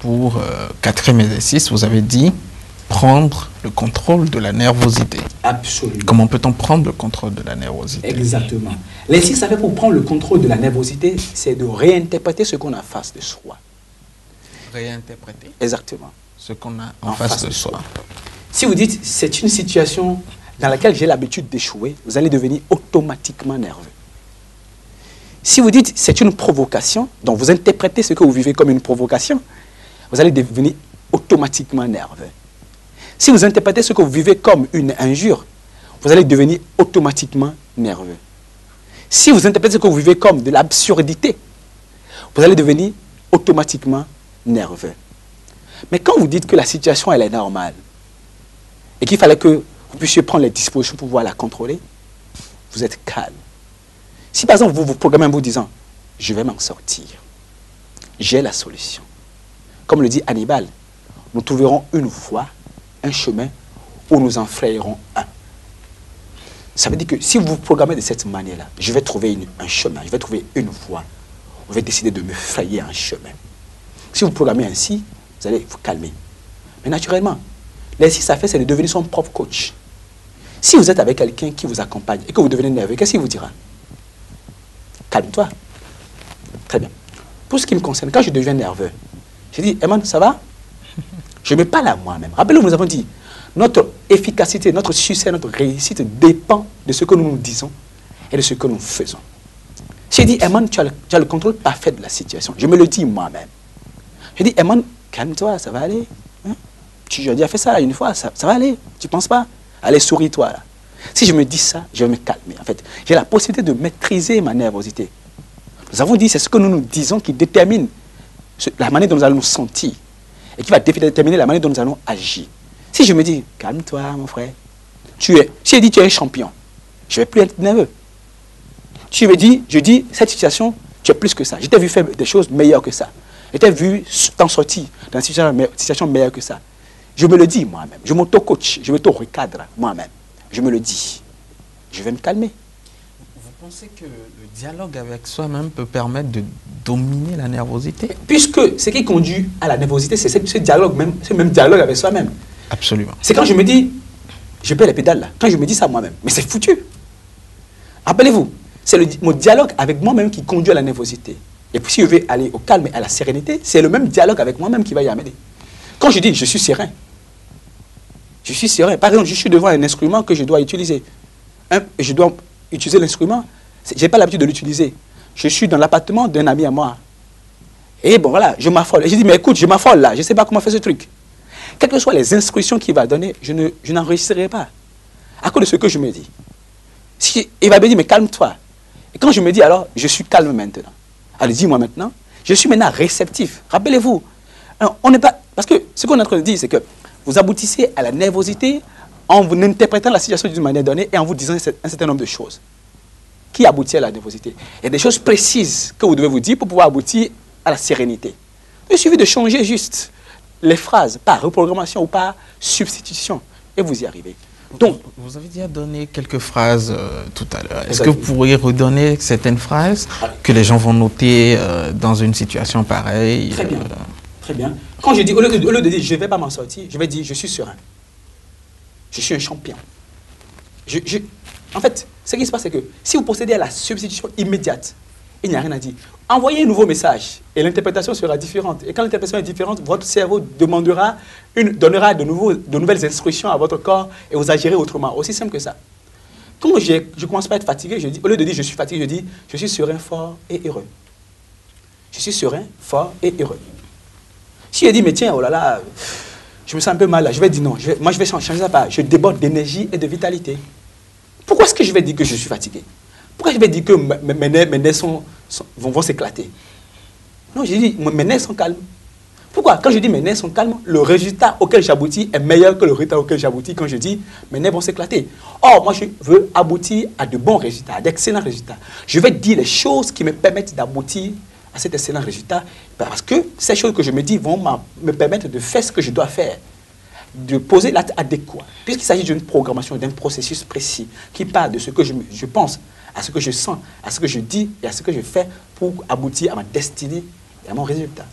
pour quatrième exercice, vous avez dit prendre le contrôle de la nervosité. Absolument. Comment peut-on prendre le contrôle de la nervosité? Exactement. L'exercice ça fait pour prendre le contrôle de la nervosité, c'est de réinterpréter ce qu'on a en face de soi. Réinterpréter Exactement. ce qu'on a en face de soi. Si vous dites, c'est une situation dans laquelle j'ai l'habitude d'échouer, vous allez devenir automatiquement nerveux. Si vous dites, c'est une provocation, donc vous interprétez ce que vous vivez comme une provocation, vous allez devenir automatiquement nerveux. Si vous interprétez ce que vous vivez comme une injure, vous allez devenir automatiquement nerveux. Si vous interprétez ce que vous vivez comme de l'absurdité, vous allez devenir automatiquement nerveux. Mais quand vous dites que la situation elle est normale et qu'il fallait que vous puissiez prendre les dispositions pour pouvoir la contrôler, vous êtes calme. Si par exemple vous vous programmez en vous disant « je vais m'en sortir, j'ai la solution », comme le dit Hannibal, nous trouverons une voie, un chemin où nous en frayerons un. Ça veut dire que si vous vous programmez de cette manière-là, je vais trouver un chemin, je vais trouver une voie, vous vais décider de me frayer un chemin. Si vous programmez ainsi, vous allez vous calmer. Mais naturellement, l'exercice à faire, c'est de devenir son propre coach. Si vous êtes avec quelqu'un qui vous accompagne et que vous devenez nerveux, qu'est-ce qu'il vous dira? Calme-toi. Très bien. Pour ce qui me concerne, quand je deviens nerveux, je dis, Eman, ça va? Je me parle à moi-même. Rappelez-vous, nous avons dit, notre efficacité, notre succès, notre réussite dépend de ce que nous nous disons et de ce que nous faisons. J'ai dit, Eman, tu as le contrôle parfait de la situation. Je me le dis moi-même. Je dis, Eman, calme-toi, ça va aller. Hein? Tu as déjà fait ça une fois, ça va aller. Tu ne penses pas? Allez, souris-toi là. Si je me dis ça, je vais me calmer. En fait, j'ai la possibilité de maîtriser ma nervosité. Nous avons dit, c'est ce que nous nous disons qui détermine la manière dont nous allons nous sentir et qui va déterminer la manière dont nous allons agir. Si je me dis, calme-toi, mon frère, si je dis tu es un champion, je ne vais plus être nerveux. Si je dis, cette situation, tu es plus que ça. Je t'ai vu faire des choses meilleures que ça. Je t'ai vu t'en sortir dans une situation meilleure que ça. Je me le dis moi-même. Je m'auto-coach, je m'auto-recadre moi-même. Je me le dis. Je vais me calmer. Vous pensez que le dialogue avec soi-même peut permettre de dominer la nervosité? Puisque ce qui conduit à la nervosité, c'est ce dialogue, ce même dialogue avec soi-même. Absolument. C'est quand je me dis, je perds les pédales là. Quand je me dis ça moi-même. Mais c'est foutu. Rappelez-vous, c'est mon dialogue avec moi-même qui conduit à la nervosité. Et puis si je vais aller au calme et à la sérénité, c'est le même dialogue avec moi-même qui va y amener. Quand je dis je suis serein, je suis serein. Par exemple, je suis devant un instrument que je dois utiliser. Je dois utiliser l'instrument. Je n'ai pas l'habitude de l'utiliser. Je suis dans l'appartement d'un ami à moi. Et bon, voilà, je m'affole. Et je dis, mais écoute, je m'affole là. Je ne sais pas comment faire ce truc. Quelles que soient les instructions qu'il va donner, je n'enregistrerai pas. À cause de ce que je me dis. Si, il va me dire, mais calme-toi. Et quand je me dis, alors, je suis calme maintenant. Allez, dis-moi maintenant. Je suis maintenant réceptif. Rappelez-vous. On n'est pas... Parce que ce qu'on est en train de dire, c'est que vous aboutissez à la nervosité en vous interprétant la situation d'une manière donnée et en vous disant un certain nombre de choses qui aboutit à la nervosité. Il y a des choses précises que vous devez vous dire pour pouvoir aboutir à la sérénité. Il suffit de changer juste les phrases par reprogrammation ou par substitution et vous y arrivez. Donc, vous avez déjà donné quelques phrases tout à l'heure. Est-ce que vous pourriez redonner certaines phrases que les gens vont noter dans une situation pareille? Très bien. Très bien. Quand je dis, au lieu de dire je ne vais pas m'en sortir, je vais dire je suis serein. Je suis un champion. En fait, ce qui se passe, c'est que si vous procédez à la substitution immédiate, il n'y a rien à dire. Envoyez un nouveau message et l'interprétation sera différente. Et quand l'interprétation est différente, votre cerveau donnera de nouvelles instructions à votre corps et vous agirez autrement. Aussi simple que ça. Quand je commence pas à être fatigué, je dis, au lieu de dire je suis fatigué, je dis je suis serein, fort et heureux. Je suis serein, fort et heureux. Si je dis, mais tiens, oh là là, je me sens un peu mal là, je vais dire non. Moi, je vais changer ça par je déborde d'énergie et de vitalité. Pourquoi est-ce que je vais dire que je suis fatigué? Pourquoi je vais dire que mes nerfs vont s'éclater? Non, je dis, mes nerfs sont calmes. Pourquoi? Quand je dis mes nerfs sont calmes, le résultat auquel j'aboutis est meilleur que le résultat auquel j'aboutis quand je dis mes nerfs vont s'éclater. Or, moi, je veux aboutir à de bons résultats, à d'excellents résultats. Je vais dire les choses qui me permettent d'aboutir à cet excellent résultat, parce que ces choses que je me dis vont me permettre de faire ce que je dois faire, de poser l'acte adéquat, puisqu'il s'agit d'une programmation, d'un processus précis qui part de ce que je pense, à ce que je sens, à ce que je dis et à ce que je fais pour aboutir à ma destinée et à mon résultat.